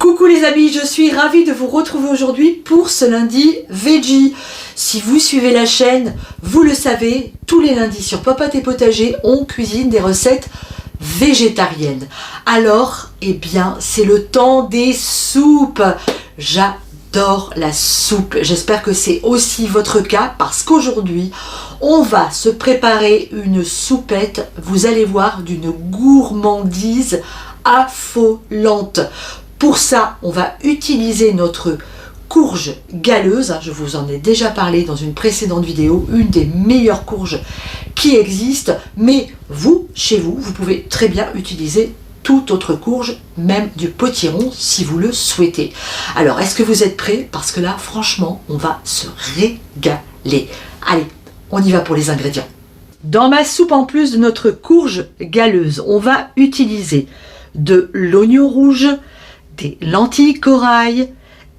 Coucou les amis, je suis ravie de vous retrouver aujourd'hui pour ce lundi veggie. Si vous suivez la chaîne, vous le savez, tous les lundis sur Popote et Potager, on cuisine des recettes végétariennes. Alors, eh bien, c'est le temps des soupes. J'adore la soupe. J'espère que c'est aussi votre cas parce qu'aujourd'hui, on va se préparer une soupette, vous allez voir, d'une gourmandise affolante. Pour ça, on va utiliser notre courge galeuse. Je vous en ai déjà parlé dans une précédente vidéo, une des meilleures courges qui existent. Mais vous, chez vous, vous pouvez très bien utiliser toute autre courge, même du potiron si vous le souhaitez. Alors, est-ce que vous êtes prêts? Parce que là, franchement, on va se régaler. Allez, on y va pour les ingrédients. Dans ma soupe, en plus de notre courge galeuse, on va utiliser de l'oignon rouge, des lentilles corail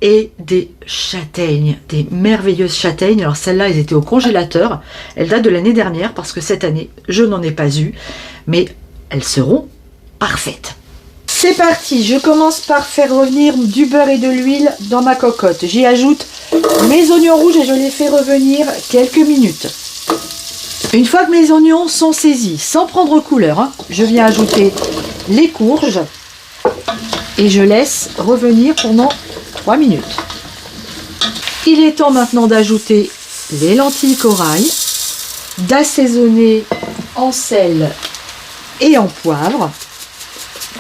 et des châtaignes, des merveilleuses châtaignes. Alors celles-là, elles étaient au congélateur. Elles datent de l'année dernière parce que cette année, je n'en ai pas eu, mais elles seront parfaites. C'est parti, je commence par faire revenir du beurre et de l'huile dans ma cocotte. J'y ajoute mes oignons rouges et je les fais revenir quelques minutes. Une fois que mes oignons sont saisis, sans prendre couleur, je viens ajouter les courges et je laisse revenir pendant 3 minutes. Il est temps maintenant d'ajouter les lentilles corail, d'assaisonner en sel et en poivre.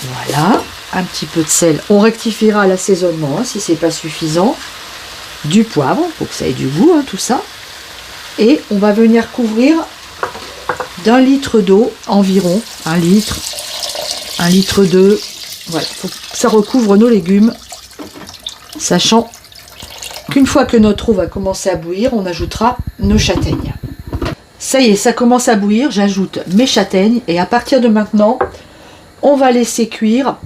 Voilà, un petit peu de sel. On rectifiera l'assaisonnement si c'est pas suffisant. Du poivre, pour que ça ait du goût, tout ça. Et on va venir couvrir d'1 litre d'eau, environ 1 litre 2. Voilà, il faut que ça recouvre nos légumes, sachant qu'une fois que notre eau va commencer à bouillir, on ajoutera nos châtaignes. Ça y est, ça commence à bouillir, j'ajoute mes châtaignes et à partir de maintenant, on va laisser cuire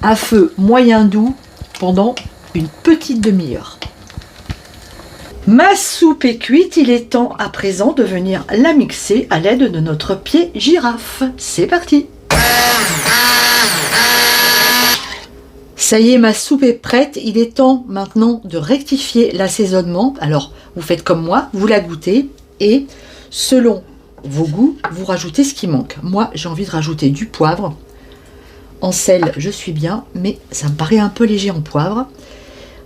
à feu moyen doux pendant une petite demi-heure. Ma soupe est cuite, il est temps à présent de venir la mixer à l'aide de notre pied girafe. C'est parti! Ça y est, ma soupe est prête. Il est temps maintenant de rectifier l'assaisonnement. Alors, vous faites comme moi, vous la goûtez et selon vos goûts, vous rajoutez ce qui manque. Moi, j'ai envie de rajouter du poivre. En sel, je suis bien, mais ça me paraît un peu léger en poivre.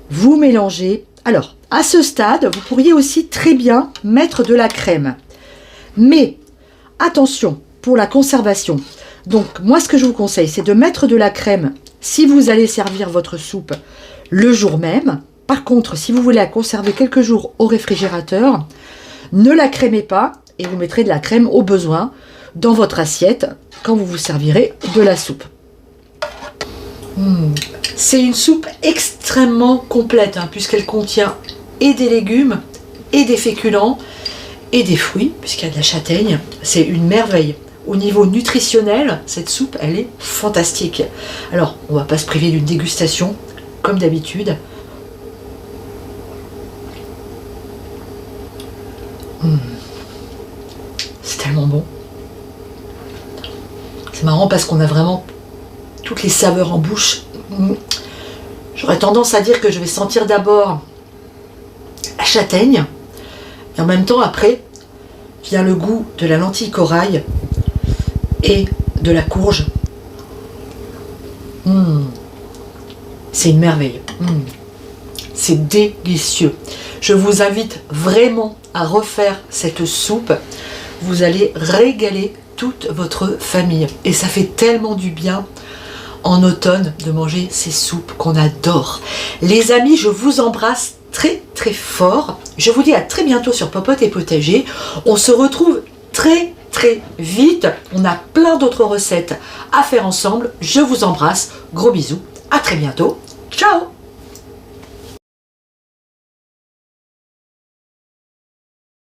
Vous mélangez. Alors, à ce stade, vous pourriez aussi très bien mettre de la crème. Mais, attention, pour la conservation. Donc, moi, ce que je vous conseille, c'est de mettre de la crème si vous allez servir votre soupe le jour même. Par contre, si vous voulez la conserver quelques jours au réfrigérateur, ne la crémez pas et vous mettrez de la crème au besoin dans votre assiette quand vous vous servirez de la soupe. C'est une soupe extrêmement complète puisqu'elle contient et des légumes et des féculents et des fruits puisqu'il y a de la châtaigne. C'est une merveille. Au niveau nutritionnel, cette soupe, elle est fantastique. Alors, on va pas se priver d'une dégustation, comme d'habitude. C'est tellement bon. C'est marrant parce qu'on a vraiment toutes les saveurs en bouche. J'aurais tendance à dire que je vais sentir d'abord la châtaigne. Et en même temps, après, vient le goût de la lentille corail et de la courge. C'est une merveille. C'est délicieux. Je vous invite vraiment à refaire cette soupe. Vous allez régaler toute votre famille. Et ça fait tellement du bien en automne de manger ces soupes qu'on adore. Les amis, je vous embrasse très très fort. Je vous dis à très bientôt sur Popote et Potager. On se retrouve très vite. On a plein d'autres recettes à faire ensemble. Je vous embrasse. Gros bisous. À très bientôt. Ciao!